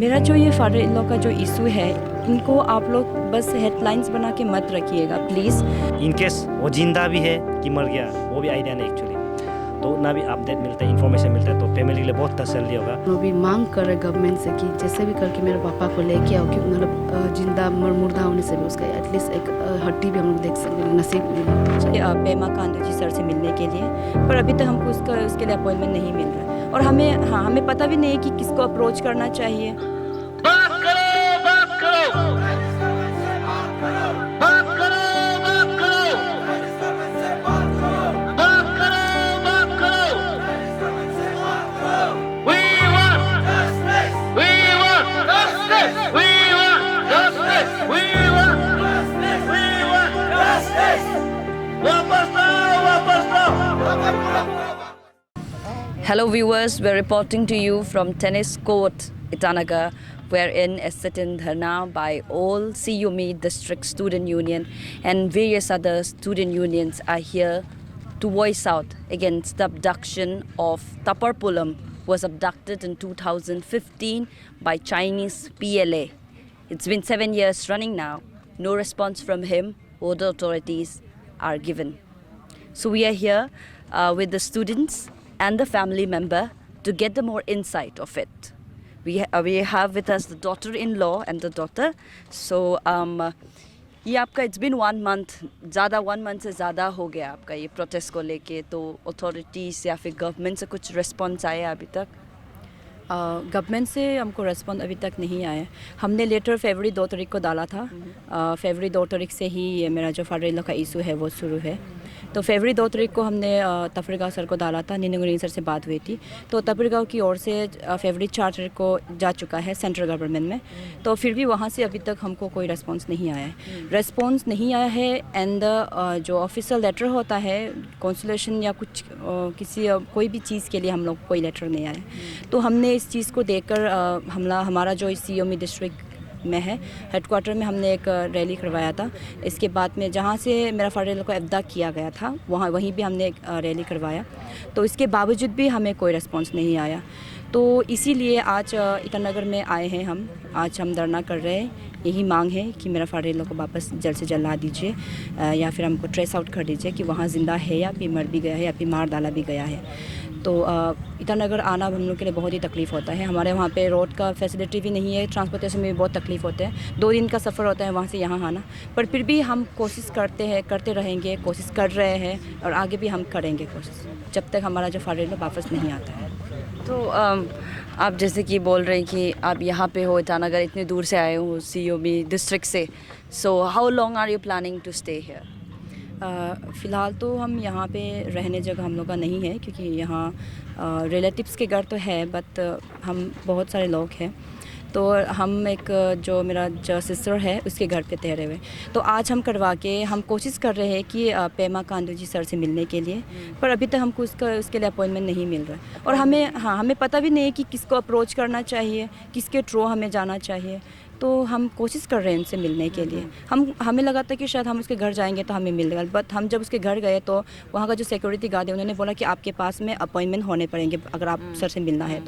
मेरा जो ये फादर इन लॉ का जो इशू है, इनको आप लोग बस हेडलाइंस बना के मत रखिएगा प्लीज़। इन केस वो जिंदा भी है कि मर गया वो भी आइडिया नहीं एक्चुअली, तो ना भी अपडेट मिलता है, इन्फॉर्मेशन मिलता है, तो फैमिली के लिए बहुत तसल्ली होगा। वो भी मांग कर रहे गवर्नमेंट से कि जैसे भी करके मेरे पापा को लेके आओ, क्योंकि मतलब जिंदा मुर्दा होने से भी उसका एटलीस्ट एक हड्डी भी हम लोग देख सकते हैं, नसीब मिला। पेमा कांडू जी सर से मिलने के लिए, पर अभी तक हमको उसके लिए अपॉइंटमेंट नहीं मिल रहा है और हमें पता भी नहीं है कि किसको अप्रोच करना चाहिए। Hello viewers, we're reporting to you from Tennis Court, Itanagar, wherein is sitting dharna by all CUME District Student Union and various other student unions are here to voice out against the abduction of Tapar Pulam, who was abducted in 2015 by Chinese PLA. It's been 7 years running now. No response from him or the authorities are given. So we are here with the students and the family member to get the more insight of it. We have with us the daughter-in-law and the daughter. So ये आपका it's been 1 month, 1 month से ज़्यादा हो गया आपका ये protest को लेके, तो अथॉरिटीज़ या फिर गवर्नमेंट से कुछ रिस्पॉन्स आया अभी तक? गवर्नमेंट से हमको रिस्पॉन्स अभी तक नहीं आया। हमने लेटर फरवरी 2 तारीख को डाला था। फरवरी 2 तारीख से ही मेरा जो फादर इन लॉ का इशू है वो शुरू है। तो फरवरी 2 तारीख को हमने तफरगांव सर को डाला था, नीनंगुरिंग सर से बात हुई थी, तो तफरगांव की ओर से फरवरी 4 तारीख को जा चुका है सेंट्रल गवर्नमेंट में, तो फिर भी वहाँ से अभी तक हमको कोई रिस्पॉन्स नहीं आया है। रिस्पॉन्स नहीं आया है एंड जो ऑफिशियल लेटर होता है कॉन्सुलेशन या कुछ किसी कोई भी चीज़ के लिए हम लोग कोई लेटर नहीं आया। तो हमने इस चीज़ को देखकर हमारा जो CUME डिस्ट्रिक्ट में है हेडक्वार्टर में हमने एक रैली करवाया था। इसके बाद में जहाँ से मेरा फादर इन लॉ को अब्दक्ट किया गया था वहीं भी हमने एक रैली करवाया, तो इसके बावजूद भी हमें कोई रिस्पॉन्स नहीं आया। तो इसीलिए आज ईटानगर में आए हैं हम। आज हम धरना कर रहे हैं, यही मांग है कि मेरा फादर इन लॉ को वापस जल्द से जल्द ला दीजिए या फिर हमको ट्रेस आउट कर दीजिए कि वहाँ ज़िंदा है या फिर मर भी गया है या फिर मार डाला भी गया है। तो ईटानगर आना हम लोग के लिए बहुत ही तकलीफ़ होता है। हमारे वहाँ पे रोड का फैसिलिटी भी नहीं है, ट्रांसपोर्टेशन में भी बहुत तकलीफ़ होते हैं। 2 दिन का सफ़र होता है वहाँ से यहाँ आना, पर फिर भी हम कोशिश करते रहेंगे, कोशिश कर रहे हैं और आगे भी हम करेंगे कोशिश जब तक हमारा जो फादर इन लॉ वापस नहीं आता है। तो आप जैसे कि बोल रहे हैं कि आप यहाँ पे हो ईटानगर, इतनी दूर से आए हो CUME डिस्ट्रिक्ट से, so how long are you planning to stay here? फ़िलहाल तो हम यहाँ पे रहने जगह हम लोग का नहीं है, क्योंकि यहाँ रिलेटिव्स के घर तो है बट हम बहुत सारे लोग हैं, तो हम एक जो मेरा जो सिस्टर है उसके घर पे ठहरे हुए। तो आज हम करवा के हम कोशिश कर रहे हैं कि पेमा कांडू जी सर से मिलने के लिए, पर अभी तक हमको उसके लिए अपॉइंटमेंट नहीं मिल रहा है और हमें पता भी नहीं है कि किसको अप्रोच करना चाहिए, किसके थ्रू हमें जाना चाहिए। तो हम कोशिश कर रहे हैं उनसे मिलने के लिए। हमें लगा था कि शायद हम उसके घर जाएंगे तो हमें मिलेगा, बट हम जब उसके घर गए तो वहाँ का जो सिक्योरिटी गार्ड है उन्होंने बोला कि आपके पास में अपॉइंटमेंट होने पड़ेंगे अगर आप सर से मिलना है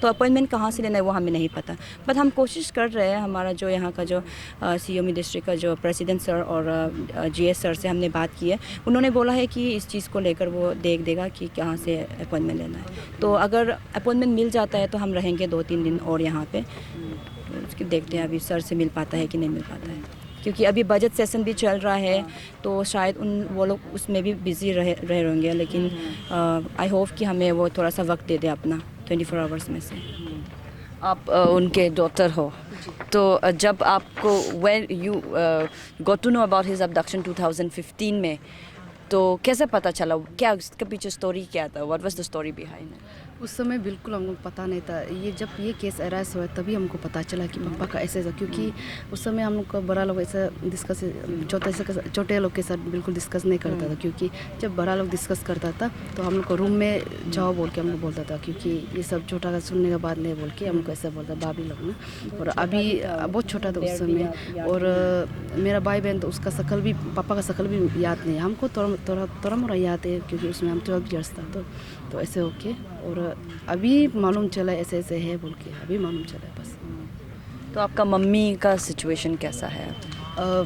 तो अपॉइंटमेंट कहाँ से लेना है वो हमें नहीं पता, बट हम कोशिश कर रहे हैं। हमारा जो यहाँ का जो CUME डिस्ट्रिक्ट का जो प्रेसिडेंट सर और GS सर से हमने बात की है, उन्होंने बोला है कि इस चीज़ को लेकर वो देख देगा कि कहाँ से अपॉइंटमेंट लेना है। तो अगर अपॉइंटमेंट मिल जाता है तो हम रहेंगे 2-3 दिन और यहाँ पर। उसकी देखते हैं अभी सर से मिल पाता है कि नहीं मिल पाता है, क्योंकि अभी बजट सेशन भी चल रहा है तो शायद वो लोग उसमें भी बिज़ी रहे होंगे, लेकिन आई होप कि हमें वो थोड़ा सा वक्त दे दे अपना 24 आवर्स में से। आप उनके डॉटर हो, तो जब आपको when you got to know about his abduction 2015 में, तो कैसे पता चला, क्या उसके पीछे स्टोरी क्या था, what was the story behind it? उस समय बिल्कुल हमको पता नहीं था। जब ये केस अरेस्ट हुआ तभी हमको पता चला कि पापा का ऐसे, क्योंकि उस समय हम लोग का बड़ा लोग ऐसा डिस्कस छोटे लोग के साथ बिल्कुल डिस्कस नहीं करता था, क्योंकि जब बड़ा लोग डिस्कस करता था तो हम लोग को रूम में जाओ बोल के हम लोग बोलता था, क्योंकि ये सब छोटा का सुनने के बाद नहीं बोल के हम लोग ऐसा बोलता भाभी लोग ना। और अभी बहुत छोटा था उस समय, और मेरा भाई बहन तो उसका शकल भी, पापा का शकल भी याद नहीं है हमको, थोड़ा मोड़ा याद है क्योंकि उसमें हम 12 ईयर्स था तो ऐसे ओके। और अभी मालूम चला ऐसे ऐसे है बोल के, अभी मालूम चला बस। तो आपका मम्मी का सिचुएशन कैसा है?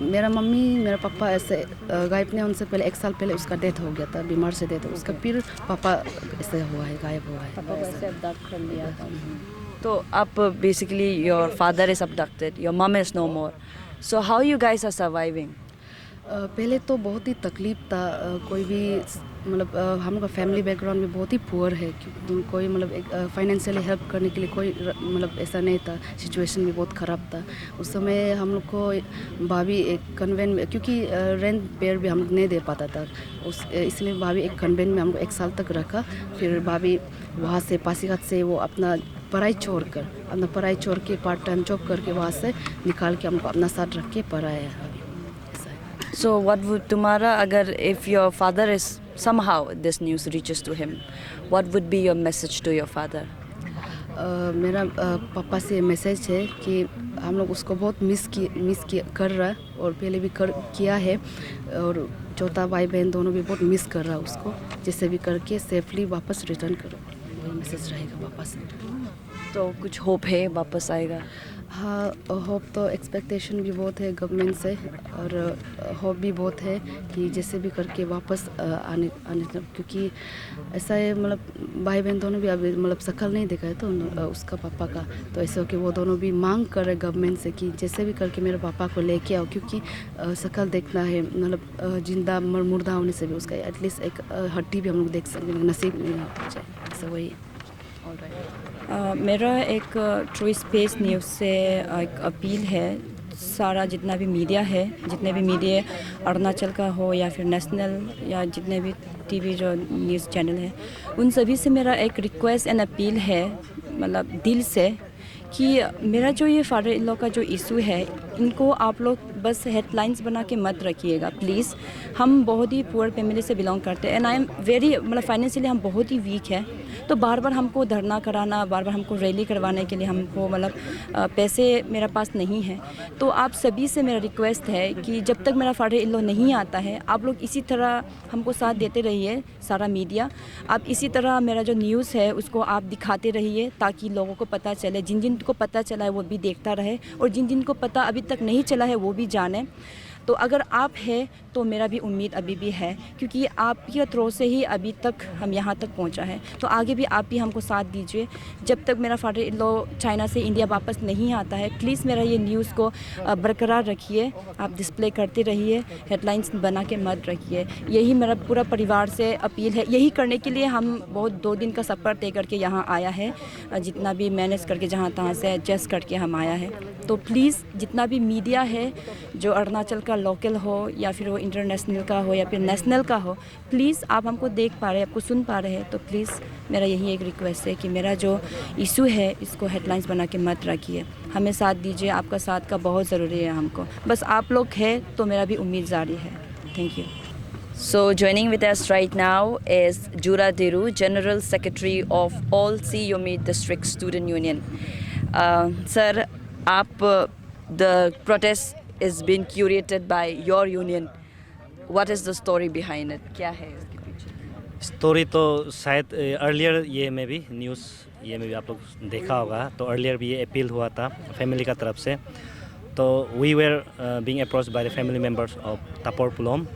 मेरा मम्मी मेरा पापा ऐसे गायब ने उनसे पहले 1 साल पहले उसका डेथ हो गया था, बीमार से डेथ, उसका फिर पापा ऐसे हुआ है, गायब हुआ है। पापा वैसे अबडक्ट कर लिया था। तो आप basically your father is abducted, your mum is no more, so how you guys are surviving? पहले तो बहुत ही तकलीफ था, कोई भी मतलब हम लोग का फैमिली बैकग्राउंड भी बहुत ही पुअर है, क्योंकि कोई मतलब एक फाइनेंशियली हेल्प करने के लिए कोई मतलब ऐसा नहीं था, सिचुएशन भी बहुत ख़राब था उस समय। हम लोग को भाभी एक कन्वेंट में, क्योंकि रेंट पेयर भी हम लोग नहीं दे पाता था इसलिए भाभी एक कन्वेंट में हमको 1 साल तक रखा। फिर भाभी वहाँ से पासीघाट से वो अपना पढ़ाई छोड़ के पार्ट टाइम जॉब करके वहाँ से निकाल के हमको अपना साथ रख के पढ़ाया अभी। So what would तुम्हारा, अगर if your father is somehow this news reaches to him, what would be your message to your father? मेरा पापा से मैसेज है कि हम लोग उसको बहुत मिस कर रहा है और पहले भी किया है, और चौथा भाई बहन दोनों भी बहुत मिस कर रहा है उसको, जैसे भी करके सेफली वापस रिटर्न करो, वही मैसेज रहेगा पापा से। तो कुछ होप है वापस आएगा? हाँ, होप तो एक्सपेक्टेशन भी बहुत है गवर्नमेंट से, और होप भी बहुत है कि जैसे भी करके वापस आने क्योंकि ऐसा है मतलब भाई बहन दोनों भी अभी मतलब शक्ल नहीं देखा है तो उसका पापा का, तो ऐसा हो कि वो दोनों भी मांग कर रहे गवर्नमेंट से कि जैसे भी करके मेरे पापा को लेके आओ, क्योंकि शक्ल देखना है, मतलब जिंदा मुर्दा होने से भी उसका एटलीस्ट एक हड्डी भी हम लोग देख सकते, नसीब नहीं होना चाहिए, ऐसा वही। मेरा एक ट्रू स्पेस न्यूज़ से एक अपील है, सारा जितना भी मीडिया है, जितने भी मीडिया अरुणाचल का हो या फिर नेशनल या जितने भी टीवी जो न्यूज़ चैनल है, उन सभी से मेरा एक रिक्वेस्ट एंड अपील है, मतलब दिल से, कि मेरा जो ये फादर इन लॉ का जो इशू है, इनको आप लोग बस हेडलाइंस बना के मत रखिएगा प्लीज़। हम बहुत ही पुअर फैमिली से बिलोंग करते हैं एंड आई एम वेरी मतलब फाइनेंशियली हम बहुत ही वीक है, तो बार बार हमको धरना कराना, बार बार हमको रैली करवाने के लिए हमको मतलब पैसे मेरा पास नहीं है। तो आप सभी से मेरा रिक्वेस्ट है कि जब तक मेरा फादर इन लॉ नहीं आता है, आप लोग इसी तरह हमको साथ देते रहिए, सारा मीडिया आप इसी तरह मेरा जो न्यूज़ है उसको आप दिखाते रहिए, ताकि लोगों को पता चले, जिन जिन को पता चला है वो भी देखता रहे और जिन जिन को पता अभी तक नहीं चला है वो भी जाने। तो अगर आप हैं तो मेरा भी उम्मीद अभी भी है, क्योंकि आप के थ्रू से ही अभी तक हम यहाँ तक पहुँचा है, तो आगे भी आप भी हमको साथ दीजिए। जब तक मेरा फादर इन लॉ चाइना से इंडिया वापस नहीं आता है, प्लीज़ मेरा ये न्यूज़ को बरकरार रखिए, आप डिस्प्ले करते रहिए, हेडलाइंस बना के मत रखिए। यही मेरा पूरा परिवार से अपील है, यही करने के लिए हम बहुत 2 दिन का सफ़र तय करके यहाँ आया है, जितना भी मैनेज करके जहाँ तहाँ से एडजस्ट करके हम आया है। तो प्लीज़ जितना भी मीडिया है, जो अरुणाचल का लोकल हो या फिर वो इंटरनेशनल का हो या फिर नेशनल का हो, प्लीज़ आप हमको देख पा रहे हैं, आपको सुन पा रहे हैं, तो प्लीज़ मेरा यही एक रिक्वेस्ट है कि मेरा जो इशू है इसको हेडलाइंस बना के मत रखिए, हमें साथ दीजिए, आपका साथ का बहुत ज़रूरी है हमको, बस आप लोग हैं तो मेरा भी उम्मीद जारी है। Thank you. So joining with us right now is Jura Deru, General Secretary of All CUME District Student Union. Sir, the protest is being curated by your union. What is the story behind it? क्या है इसके पीछे? Story तो शायद earlier ये में भी news ये में भी आप लोग देखा होगा, तो अर्लियर भी ये अपील हुआ था फैमिली का तरफ से। तो we were being approached by the family members of Tapor Pulom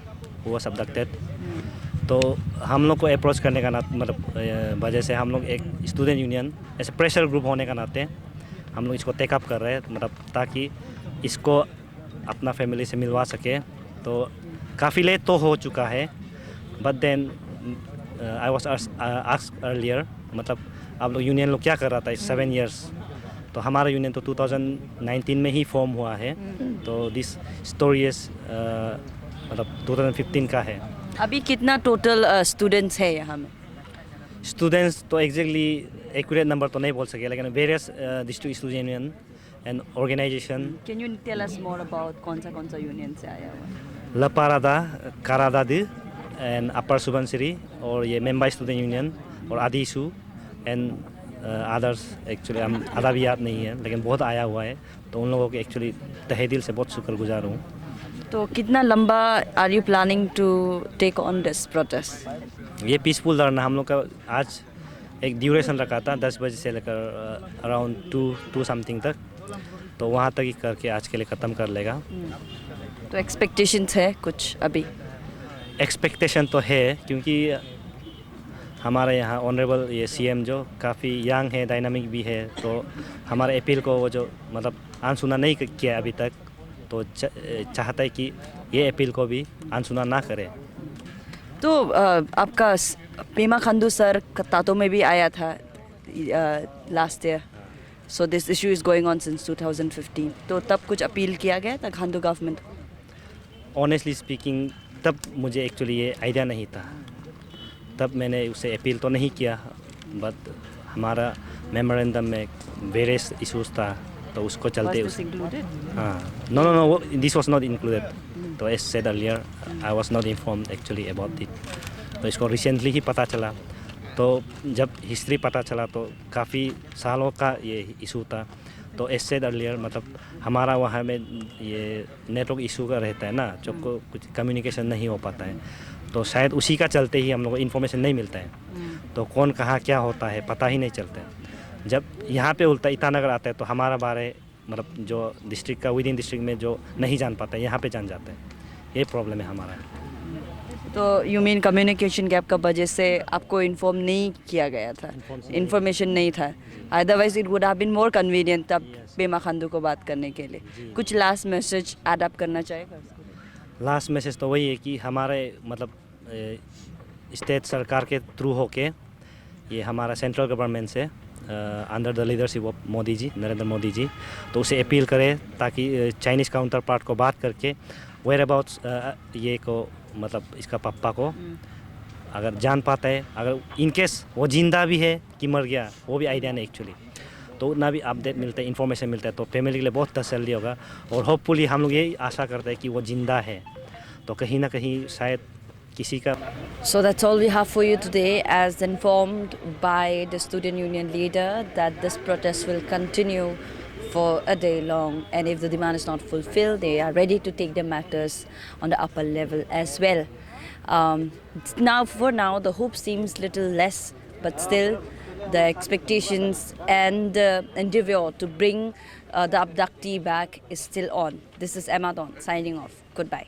who was abducted. तो हम लोग को अप्रोच करने का मतलब वजह से हम लोग एक स्टूडेंट यूनियन ऐसे प्रेशर ग्रुप होने का नाते हम लोग इसको टेकअप कर रहे हैं, मतलब ताकि इसको अपना फैमिली से मिलवा सके। तो काफ़ी लेट तो हो चुका है, but then I was asked earlier, मतलब आप लोग यूनियन लोग क्या कर रहा था 7 इयर्स। तो हमारा यूनियन तो 2019 में ही फॉर्म हुआ है, तो दिस स्टोरी इज मतलब 2015 का है। अभी कितना टोटल स्टूडेंट्स है यहाँ में? स्टूडेंट्स तो एग्जैक्टली एक्यूरेट नंबर तो नहीं बोल सके, लेकिन various district student union and organisation. Can you tell us more about कौन सा यूनियन से आया हुआ है? लपारादा, कारादादी एंड अपर सुबनसिरी, और ये मेम्बा स्टूडेंट यूनियन और आदिशु एंड अदर्स। एक्चुअली हम आधा भी याद नहीं है, लेकिन बहुत आया हुआ है, तो उन लोगों के एक्चुअली तहे दिल से बहुत शुक्रगुजार हूँ। तो कितना लंबा are you planning to take on this protest? ये पीसफुल धरना हम लोग का आज एक ड्यूरेशन रखा था 10 बजे से लेकर अराउंड 2 समथिंग तक। तो वहाँ तक ही करके आज के लिए ख़त्म कर लेगा। तो एक्सपेक्टेशंस है कुछ अभी? एक्सपेक्टेशन तो है, क्योंकि हमारे यहाँ ऑनरेबल ये सीएम जो काफ़ी यंग है, डायनामिक भी है, तो हमारे अपील को वो जो मतलब अनसुना नहीं किया अभी तक, तो चाहता है कि ये अपील को भी अनसुना ना करे। तो आपका पेमा खांडू सर तातो में भी आया था last year, so this issue is going on since 2015, तो तब कुछ अपील किया गया था खांडू गवर्नमेंट? ऑनेस्टली स्पीकिंग तब मुझे एक्चुअली ये आइडिया नहीं था, तब मैंने उसे अपील तो नहीं किया, बट हमारा मेमोरेंडम में वेरियस इशूज़ था, तो उसको चलते हाँ, no this was not included, तो as said earlier I was not informed actually about it, तो इसको रिसेंटली ही पता चला। तो जब हिस्ट्री पता चला तो काफ़ी सालों का ये इशू था, तो एज सेड अर्लियर मतलब हमारा वहाँ में ये नेटवर्क इशू का रहता है ना, जो कुछ कम्युनिकेशन नहीं हो पाता है, तो शायद उसी का चलते ही हम लोग को इन्फॉर्मेशन नहीं मिलता है, तो कौन कहाँ क्या होता है पता ही नहीं चलता है। जब यहाँ पे उल्टा ईटानगर आता है तो हमारा बारे मतलब जो डिस्ट्रिक्ट का विद इन डिस्ट्रिक्ट में जो नहीं जान पाता है यहाँ पे जान जाता है, ये प्रॉब्लम है हमारा। तो यू मीन कम्युनिकेशन गैप का वजह से आपको इन्फॉर्म नहीं किया गया था, इन्फॉर्मेशन नहीं था, otherwise it would have been more convenient तब पेमा खांडू को बात करने के लिए। कुछ लास्ट मैसेज ऐड अप करना चाहेगा? लास्ट मैसेज तो वही है कि हमारे मतलब स्टेट सरकार के थ्रू होके ये हमारा सेंट्रल गवर्नमेंट से under the leadership of Modi ji, Narendra Modi ji, तो उसे अपील करें ताकि चाइनीज़ काउंटर पार्ट को बात करके वेयर अबाउट्स ये को मतलब इसका पापा को अगर जान पाता है, अगर इन केस वो जिंदा भी है कि मर गया वो भी आइडिया नहीं एक्चुअली, तो उतना भी अपडेट मिलता है, इन्फॉर्मेशन मिलता है, तो फैमिली के लिए बहुत तसल्ली होगा। और होपफुली हम लोग यही आशा करते हैं कि वो जिंदा है, तो कहीं ना कहीं शायद किसी का। So that's all we have for you today, as informed by the student union leader that this protest will continue for a day long, and if the demand is not fulfilled, they are ready to take their matters on the upper level as well. For now, the hope seems little less, but still the expectations and the endeavor to bring the abductee back is still on. This is Emma Don signing off. Goodbye.